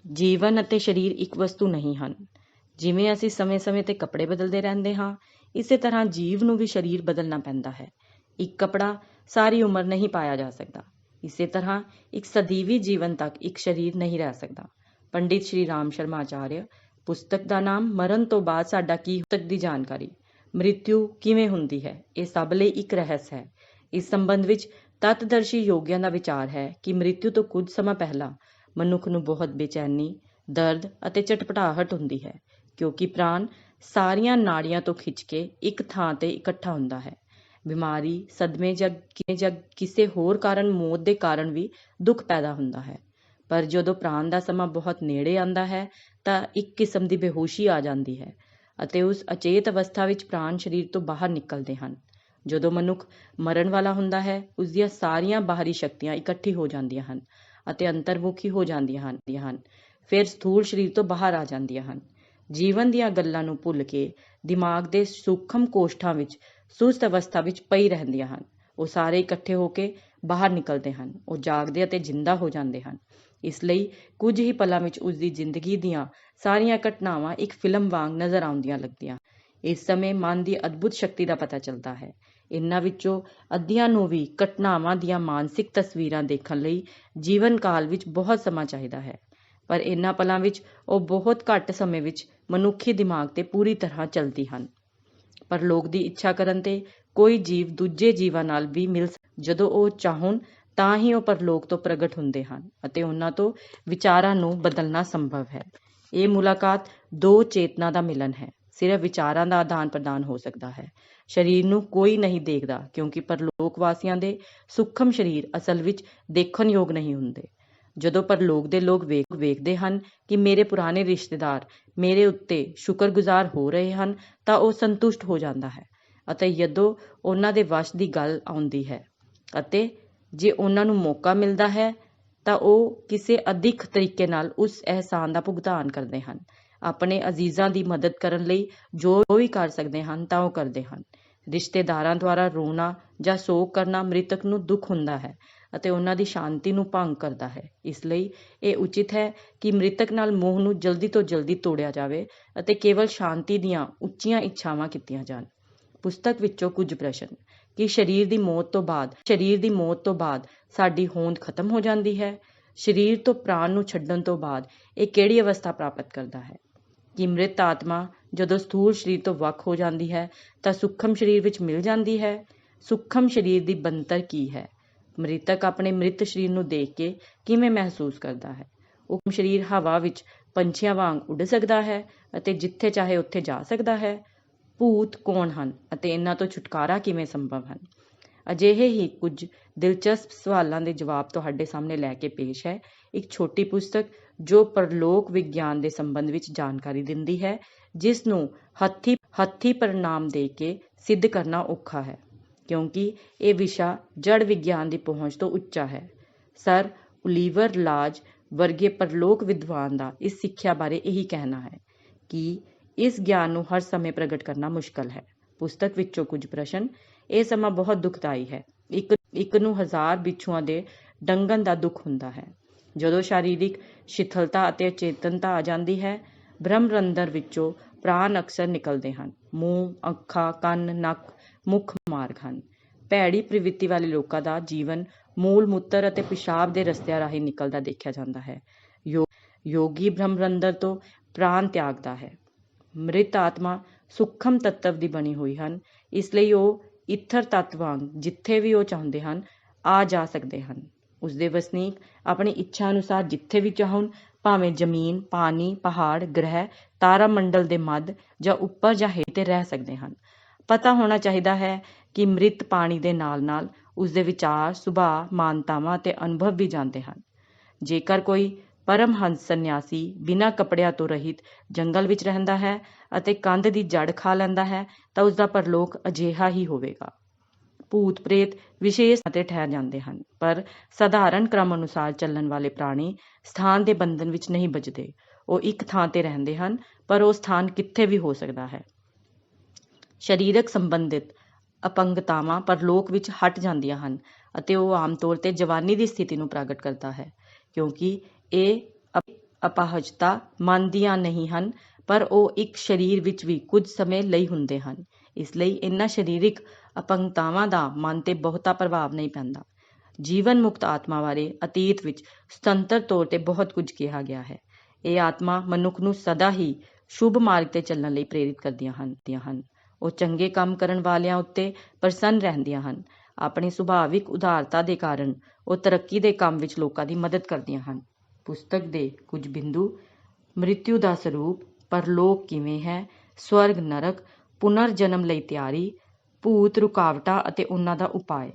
ਜੀਵਨ ਅਤੇ ਸਰੀਰ ਇੱਕ ਵਸਤੂ ਨਹੀਂ ਹਨ। ਜਿਵੇਂ ਅਸੀਂ ਸਮੇਂ-ਸਮੇਂ ਤੇ ਕੱਪੜੇ ਬਦਲਦੇ ਰਹਿੰਦੇ ਹਾਂ, ਇਸੇ ਤਰ੍ਹਾਂ ਜੀਵ ਨੂੰ ਵੀ ਸਰੀਰ ਬਦਲਣਾ ਪੈਂਦਾ ਹੈ। ਇੱਕ ਕੱਪੜਾ ਸਾਰੀ ਉਮਰ ਨਹੀਂ ਪਾਇਆ ਜਾ ਸਕਦਾ। ਇਸੇ ਤਰ੍ਹਾਂ ਇੱਕ ਸਦੀਵੀ ਜੀਵਨ ਤੱਕ ਇੱਕ ਸਰੀਰ ਨਹੀਂ ਰਹਿ ਸਕਦਾ। ਪੰਡਿਤ ਸ਼੍ਰੀ ਰਾਮ ਸ਼ਰਮਾ ਆਚਾਰਿਆ। ਪੁਸਤਕ ਦਾ ਨਾਮ ਮਰਨ ਤੋਂ ਬਾਅਦ ਸਾਡਾ ਕੀ। ਪੁਸਤਕ ਦੀ ਜਾਣਕਾਰੀ। ਮ੍ਰਿਤਿੂ ਕਿਵੇਂ ਹੁੰਦੀ ਹੈ, ਇਹ ਸਭ ਲਈ ਇੱਕ ਰਹੱਸ ਹੈ। ਇਸ ਸੰਬੰਧ ਵਿੱਚ ਤੱਤਦਰਸ਼ੀ ਯੋਗੀਆਂ ਦਾ ਵਿਚਾਰ ਹੈ ਕਿ ਮ੍ਰਿਤਿੂ ਤੋਂ ਕੁਝ ਸਮਾਂ ਪਹਿਲਾਂ ਮਨੁੱਖ ਨੂੰ ਬਹੁਤ ਬੇਚੈਨੀ, ਦਰਦ ਅਤੇ ਝਟਪਟਾਹਟ ਹੁੰਦੀ ਹੈ, ਕਿਉਂਕਿ ਪ੍ਰਾਣ ਸਾਰੀਆਂ ਨਾੜੀਆਂ ਤੋਂ ਖਿੱਚ ਕੇ ਇੱਕ ਥਾਂ ਤੇ ਇਕੱਠਾ ਹੁੰਦਾ ਹੈ। ਬਿਮਾਰੀ, ਸਦਮੇ ਜਾਂ ਕਿਸੇ ਹੋਰ ਕਾਰਨ ਮੌਤ ਦੇ ਕਾਰਨ ਵੀ ਦੁੱਖ ਪੈਦਾ ਹੁੰਦਾ ਹੈ। ਪਰ ਜਦੋਂ ਪ੍ਰਾਣ ਦਾ ਸਮਾਂ ਬਹੁਤ ਨੇੜੇ ਆਉਂਦਾ ਹੈ ਤਾਂ ਇੱਕ ਕਿਸਮ ਦੀ ਬੇਹੋਸ਼ੀ ਆ ਜਾਂਦੀ ਹੈ ਅਤੇ ਉਸ ਅਚੇਤ ਅਵਸਥਾ ਵਿੱਚ ਪ੍ਰਾਣ ਸਰੀਰ ਤੋਂ ਬਾਹਰ ਨਿਕਲਦੇ ਹਨ। ਜਦੋਂ ਮਨੁੱਖ ਮਰਨ ਵਾਲਾ ਹੁੰਦਾ ਹੈ, ਉਸ ਦੀਆਂ ਸਾਰੀਆਂ ਬਾਹਰੀ ਸ਼ਕਤੀਆਂ ਇਕੱਠੀ ਹੋ ਜਾਂਦੀਆਂ ਹਨ ਅਤੇ ਅੰਤਰਮੁਖੀ ਹੋ ਜਾਂਦੀਆਂ ਹਨ। ਫਿਰ ਸਥੂਲ ਸਰੀਰ ਤੋਂ ਬਾਹਰ ਆ ਜਾਂਦੀਆਂ ਹਨ। ਜੀਵਨ ਦੀਆਂ ਗੱਲਾਂ ਨੂੰ ਭੁੱਲ ਕੇ ਦਿਮਾਗ ਦੇ ਸੂਖਮ ਕੋਸ਼ਟਾਂ ਵਿੱਚ ਸੁਸਤ ਅਵਸਥਾ ਵਿੱਚ ਪਈ ਰਹਿੰਦੀਆਂ ਹਨ। ਉਹ ਸਾਰੇ ਇਕੱਠੇ ਹੋ ਕੇ ਬਾਹਰ ਨਿਕਲਦੇ ਹਨ। ਉਹ ਜਾਗਦੇ ਅਤੇ ਜਿੰਦਾ ਹੋ ਜਾਂਦੇ ਹਨ। ਇਸ ਲਈ ਕੁਝ ਹੀ ਪਲਾਂ ਵਿੱਚ ਉਸ ਦੀ ਜ਼ਿੰਦਗੀ ਦੀਆਂ ਸਾਰੀਆਂ ਘਟਨਾਵਾਂ ਇੱਕ ਫਿਲਮ ਵਾਂਗ ਨਜ਼ਰ ਆਉਂਦੀਆਂ ਲੱਗਦੀਆਂ। ਇਸ ਸਮੇਂ ਮਨ ਦੀ ਅਦਭੁਤ ਸ਼ਕਤੀ ਦਾ ਪਤਾ ਚੱਲਦਾ ਹੈ। ਇਹਨਾਂ ਵਿੱਚੋਂ ਅੱਧਿਆਂ ਨੂੰ ਵੀ ਘਟਨਾਵਾਂ ਦੀਆਂ ਮਾਨਸਿਕ ਤਸਵੀਰਾਂ ਦੇਖਣ ਲਈ ਜੀਵਨ ਕਾਲ ਵਿੱਚ ਬਹੁਤ ਸਮਾਂ ਚਾਹੀਦਾ ਹੈ, ਪਰ ਇਹਨਾਂ ਪਲਾਂ ਵਿੱਚ ਉਹ ਬਹੁਤ ਘੱਟ ਸਮੇਂ ਵਿੱਚ ਮਨੁੱਖੀ ਦਿਮਾਗ ਤੇ ਪੂਰੀ ਤਰ੍ਹਾਂ ਚੱਲਦੀ ਹਨ। ਪਰਲੋਕ ਦੀ ਇੱਛਾ ਕਰਨ ਤੇ ਕੋਈ ਜੀਵ ਦੂਜੇ ਜੀਵਾਂ ਨਾਲ ਵੀ ਮਿਲ ਜਦੋਂ ਉਹ ਚਾਹੁਣ ਤਾਂ ਹੀ ਉਹ ਪਰਲੋਕ ਤੋਂ ਪ੍ਰਗਟ ਹੁੰਦੇ ਹਨ ਅਤੇ ਉਹਨਾਂ ਤੋਂ ਵਿਚਾਰਾਂ ਨੂੰ ਬਦਲਣਾ ਸੰਭਵ ਹੈ। ਇਹ ਮੁਲਾਕਾਤ ਦੋ ਚੇਤਨਾ ਦਾ ਮਿਲਨ ਹੈ। ਸਿਰਫ ਵਿਚਾਰਾਂ ਦਾ ਆਦਾਨ ਪ੍ਰਦਾਨ ਹੋ ਸਕਦਾ ਹੈ। ਸਰੀਰ ਨੂੰ ਕੋਈ ਨਹੀਂ ਦੇਖਦਾ, ਕਿਉਂਕਿ ਪਰਲੋਕ ਵਾਸੀਆਂ ਦੇ ਸੂਖਮ ਸਰੀਰ ਅਸਲ ਵਿੱਚ ਦੇਖਣ ਯੋਗ ਨਹੀਂ ਹੁੰਦੇ। ਜਦੋਂ ਪਰਲੋਕ ਦੇ ਲੋਕ ਵੇਖਦੇ ਹਨ ਕਿ ਮੇਰੇ ਪੁਰਾਣੇ ਰਿਸ਼ਤੇਦਾਰ ਮੇਰੇ ਉੱਤੇ ਸ਼ੁਕਰਗੁਜ਼ਾਰ ਹੋ ਰਹੇ ਹਨ ਤਾਂ ਉਹ ਸੰਤੁਸ਼ਟ ਹੋ ਜਾਂਦਾ ਹੈ। ਅਤੇ ਜਦੋਂ ਉਹਨਾਂ ਦੇ ਵਸ਼ ਦੀ ਗੱਲ ਆਉਂਦੀ ਹੈ ਅਤੇ ਜੇ ਉਹਨਾਂ ਨੂੰ ਮੌਕਾ ਮਿਲਦਾ ਹੈ ਤਾਂ ਉਹ ਕਿਸੇ ਅਦਿੱਖ ਤਰੀਕੇ ਨਾਲ ਉਸ ਅਹਿਸਾਨ ਦਾ ਭੁਗਤਾਨ ਕਰਦੇ ਹਨ। ਆਪਣੇ ਅਜ਼ੀਜ਼ਾਂ ਦੀ ਮਦਦ ਕਰਨ ਲਈ ਜੋ ਵੀ ਕਰ ਸਕਦੇ ਹਨ ਤਾਂ ਉਹ ਕਰਦੇ ਹਨ। ਰਿਸ਼ਤੇਦਾਰਾਂ ਦੁਆਰਾ ਰੋਣਾ ਜਾਂ ਸੋਗ ਕਰਨਾ ਮ੍ਰਿਤਕ ਨੂੰ ਦੁੱਖ ਹੁੰਦਾ ਹੈ ਅਤੇ ਉਹਨਾਂ ਦੀ ਸ਼ਾਂਤੀ ਨੂੰ ਭੰਗ ਕਰਦਾ ਹੈ। ਇਸ ਲਈ ਇਹ ਉਚਿਤ ਹੈ ਕਿ ਮ੍ਰਿਤਕ ਨਾਲ ਮੋਹ ਨੂੰ ਜਲਦੀ ਤੋਂ ਜਲਦੀ ਤੋੜਿਆ ਜਾਵੇ ਅਤੇ ਕੇਵਲ ਸ਼ਾਂਤੀ ਦੀਆਂ ਉੱਚੀਆਂ ਇੱਛਾਵਾਂ ਕੀਤੀਆਂ ਜਾਣ। ਪੁਸਤਕ ਵਿੱਚੋਂ ਕੁਝ ਪ੍ਰਸ਼ਨ ਕਿ ਸਰੀਰ ਦੀ ਮੌਤ ਤੋਂ ਬਾਅਦ ਸਾਡੀ ਹੋਂਦ ਖਤਮ ਹੋ ਜਾਂਦੀ ਹੈ। ਸਰੀਰ ਤੋਂ ਪ੍ਰਾਣ ਨੂੰ ਛੱਡਣ ਤੋਂ ਬਾਅਦ ਇਹ ਕਿਹੜੀ ਅਵਸਥਾ ਪ੍ਰਾਪਤ ਕਰਦਾ ਹੈ? ਕਿ ਮ੍ਰਿਤ ਆਤਮਾ ਜਦੋਂ ਸਥੂਲ ਸਰੀਰ ਤੋਂ ਵੱਖ ਹੋ ਜਾਂਦੀ ਹੈ ਤਾਂ ਸੂਖਮ ਸਰੀਰ ਵਿੱਚ ਮਿਲ ਜਾਂਦੀ ਹੈ। ਸੂਖਮ ਸਰੀਰ ਦੀ ਬਣਤਰ ਕੀ ਹੈ? ਮ੍ਰਿਤਕ ਆਪਣੇ ਮ੍ਰਿਤ ਸਰੀਰ ਨੂੰ ਦੇਖ ਕੇ ਕਿਵੇਂ ਮਹਿਸੂਸ ਕਰਦਾ ਹੈ? ਉਹ ਸਰੀਰ ਹਵਾ ਵਿੱਚ ਪੰਛੀਆਂ ਵਾਂਗ ਉੱਡ ਸਕਦਾ ਹੈ ਅਤੇ ਜਿੱਥੇ ਚਾਹੇ ਉੱਥੇ ਜਾ ਸਕਦਾ ਹੈ। ਭੂਤ ਕੌਣ ਹਨ ਅਤੇ ਇਹਨਾਂ ਤੋਂ ਛੁਟਕਾਰਾ ਕਿਵੇਂ ਸੰਭਵ ਹਨ? ਅਜਿਹੇ ਹੀ ਕੁਝ ਦਿਲਚਸਪ ਸਵਾਲਾਂ ਦੇ ਜਵਾਬ ਤੁਹਾਡੇ ਸਾਹਮਣੇ ਲੈ ਕੇ ਪੇਸ਼ ਹੈ ਇੱਕ ਛੋਟੀ ਪੁਸਤਕ ਜੋ ਪਰਲੋਕ ਵਿਗਿਆਨ ਦੇ ਸੰਬੰਧ ਵਿੱਚ ਜਾਣਕਾਰੀ ਦਿੰਦੀ ਹੈ, ਜਿਸ ਨੂੰ ਹੱਥੀ ਪਰਿਣਾਮ ਦੇ ਕੇ ਸਿੱਧ ਕਰਨਾ ਔਖਾ ਹੈ, ਕਿਉਂਕਿ ਇਹ ਵਿਸ਼ਾ ਜੜ ਵਿਗਿਆਨ ਦੀ ਪਹੁੰਚ ਤੋਂ ਉੱਚਾ ਹੈ। ਸਰ ਓਲੀਵਰ ਲਾਜ ਵਰਗੇ ਪਰਲੋਕ ਵਿਦਵਾਨ ਦਾ ਇਸ ਸਿੱਖਿਆ ਬਾਰੇ ਇਹੀ ਕਹਿਣਾ ਹੈ ਕਿ ਇਸ ਗਿਆਨ ਨੂੰ ਹਰ ਸਮੇਂ ਪ੍ਰਗਟ ਕਰਨਾ ਮੁਸ਼ਕਲ ਹੈ। ਪੁਸਤਕ ਵਿੱਚੋਂ ਕੁਝ ਪ੍ਰਸ਼ਨ। ਇਹ ਸਮਾਂ ਬਹੁਤ ਦੁਖਦਾਈ ਹੈ। ਇੱਕ ਨੂੰ 1000 ਬਿੱਛੂਆਂ ਦੇ ਡੰਗਣ ਦਾ ਦੁੱਖ ਹੁੰਦਾ ਹੈ। ਜਦੋਂ ਸਰੀਰਕ ਸ਼ਿਥਲਤਾ ਅਤੇ ਅਚੇਤਨਤਾ ਆ ਜਾਂਦੀ ਹੈ, ਬ੍ਰਹਮਰੰਦਰ ਵਿੱਚੋਂ ਪ੍ਰਾਣ ਅਕਸਰ ਨਿਕਲਦੇ ਹਨ। ਮੂੰਹ, ਅੱਖਾਂ, ਕੰਨ, ਨੱਕ ਮੁੱਖ ਮਾਰਗ ਹਨ। ਭੈੜੀ ਪ੍ਰਵਿਰਤੀ ਵਾਲੇ ਲੋਕਾਂ ਦਾ ਜੀਵਨ ਮੂਲ ਮੂਤਰ ਅਤੇ ਪਿਸ਼ਾਬ ਦੇ ਰਸਤਿਆਂ ਰਾਹੀਂ ਨਿਕਲਦਾ ਦੇਖਿਆ ਜਾਂਦਾ ਹੈ। ਯੋਗੀ ਬ੍ਰਹਮਰੰਦਰ ਤੋਂ ਪ੍ਰਾਣ ਤਿਆਗਦਾ ਹੈ। ਮ੍ਰਿਤ ਆਤਮਾ ਸੂਖਮ ਤੱਤਵ ਦੀ ਬਣੀ ਹੋਈ ਹਨ, ਇਸ ਲਈ ਉਹ ਈਥਰ ਤੱਤ ਵਾਂਗ ਜਿੱਥੇ ਵੀ ਉਹ ਚਾਹੁੰਦੇ ਹਨ ਆ ਜਾ ਸਕਦੇ ਹਨ। ਉਸਦੇ ਵਸਨੀਕ ਆਪਣੀ ਇੱਛਾ ਅਨੁਸਾਰ ਜਿੱਥੇ ਵੀ ਚਾਹੁਣ, ਭਾਵੇਂ ਜ਼ਮੀਨ, ਪਾਣੀ, ਪਹਾੜ, ਗ੍ਰਹਿ, ਤਾਰਾ ਮੰਡਲ ਦੇ ਮੱਧ ਜਾਂ ਉੱਪਰ ਜਾਂ ਹੇਠ ਰਹਿ ਸਕਦੇ ਹਨ। ਪਤਾ ਹੋਣਾ ਚਾਹੀਦਾ ਹੈ ਕਿ ਮ੍ਰਿਤ ਪਾਣੀ ਦੇ ਨਾਲ ਨਾਲ ਉਸਦੇ ਵਿਚਾਰ, ਸੁਭਾਅ, ਮਾਨਤਾਵਾਂ ਅਤੇ ਅਨੁਭਵ ਵੀ ਜਾਂਦੇ ਹਨ। ਜੇਕਰ ਕੋਈ ਪਰਮਹੰਸ ਸੰਨਿਆਸੀ ਬਿਨਾਂ ਕੱਪੜਿਆਂ ਤੋਂ ਰਹਿਤ ਜੰਗਲ ਵਿੱਚ ਰਹਿੰਦਾ ਹੈ ਅਤੇ ਕੰਧ ਦੀ ਜੜ ਖਾ ਲੈਂਦਾ ਹੈ ਤਾਂ ਉਸਦਾ ਪਰਲੋਕ ਅਜਿਹਾ ਹੀ ਹੋਵੇਗਾ। ਭੂਤ ਪ੍ਰੇਤ ਵਿਸ਼ੇਸ਼ ਅਤੇ ਠਹਿਰ ਜਾਂਦੇ ਹਨ, ਪਰ ਸਧਾਰਨ ਕ੍ਰਮ ਅਨੁਸਾਰ ਚੱਲਣ ਵਾਲੇ ਪ੍ਰਾਣੀ ਸਥਾਨ ਦੇ ਬੰਧਨ ਵਿੱਚ ਨਹੀਂ ਬੱਝਦੇ। ਉਹ ਇੱਕ ਥਾਂ ਤੇ ਰਹਿੰਦੇ ਹਨ, ਪਰ ਉਹ ਸਥਾਨ ਕਿੱਥੇ ਵੀ ਹੋ ਸਕਦਾ ਹੈ। ਸਰੀਰਕ ਸੰਬੰਧਿਤ ਅਪੰਗਤਾਵਾਂ ਪਰਲੋਕ ਵਿੱਚ ਹਟ ਜਾਂਦੀਆਂ ਹਨ ਅਤੇ ਉਹ ਆਮ ਤੌਰ ਤੇ ਜਵਾਨੀ ਦੀ ਸਥਿਤੀ ਨੂੰ ਪ੍ਰਗਟ ਕਰਦਾ ਹੈ, ਕਿਉਂਕਿ ਇਹ ਅਪਾਹਜਤਾ ਮਨ ਦੀਆਂ ਨਹੀਂ ਹਨ, ਪਰ ਉਹ ਇੱਕ ਸਰੀਰ ਵਿੱਚ ਵੀ ਕੁਝ ਸਮੇਂ ਲਈ ਹੁੰਦੇ ਹਨ। ਇਸ ਲਈ ਇਹਨਾਂ ਸਰੀਰਿਕ ਅਪੰਗਤਾਵਾਂ ਦਾ ਮਨ 'ਤੇ ਬਹੁਤਾ ਪ੍ਰਭਾਵ ਨਹੀਂ ਪੈਂਦਾ। ਜੀਵਨ ਮੁਕਤ ਆਤਮਾ ਬਾਰੇ ਅਤੀਤ ਵਿੱਚ ਸੁਤੰਤਰ ਤੌਰ 'ਤੇ ਬਹੁਤ ਕੁਝ ਕਿਹਾ ਗਿਆ ਹੈ। ਇਹ ਆਤਮਾ ਮਨੁੱਖ ਨੂੰ ਸਦਾ ਹੀ ਸ਼ੁਭ ਮਾਰਗ 'ਤੇ ਚੱਲਣ ਲਈ ਪ੍ਰੇਰਿਤ ਕਰਦੀਆਂ ਹਨ। ਉਹ ਚੰਗੇ ਕੰਮ ਕਰਨ ਵਾਲਿਆਂ ਉੱਤੇ ਪ੍ਰਸੰਨ ਰਹਿੰਦੀਆਂ ਹਨ। ਆਪਣੀ ਸੁਭਾਵਿਕ ਉਦਾਰਤਾ ਦੇ ਕਾਰਨ ਉਹ ਤਰੱਕੀ ਦੇ ਕੰਮ ਵਿੱਚ ਲੋਕਾਂ ਦੀ ਮਦਦ ਕਰਦੀਆਂ ਹਨ। ਪੁਸਤਕ ਦੇ ਕੁਝ ਬਿੰਦੂ: ਮ੍ਰਿਤਿੂ ਦਾ ਸਰੂਪ, ਪਰਲੋਕ ਕਿਵੇਂ ਹੈ, ਸਵਰਗ ਨਰਕ, ਪੁਨਰ ਜਨਮ ਲਈ ਤਿਆਰੀ, ਭੂਤ ਰੁਕਾਵਟਾਂ ਅਤੇ ਉਹਨਾਂ ਦਾ ਉਪਾਅ।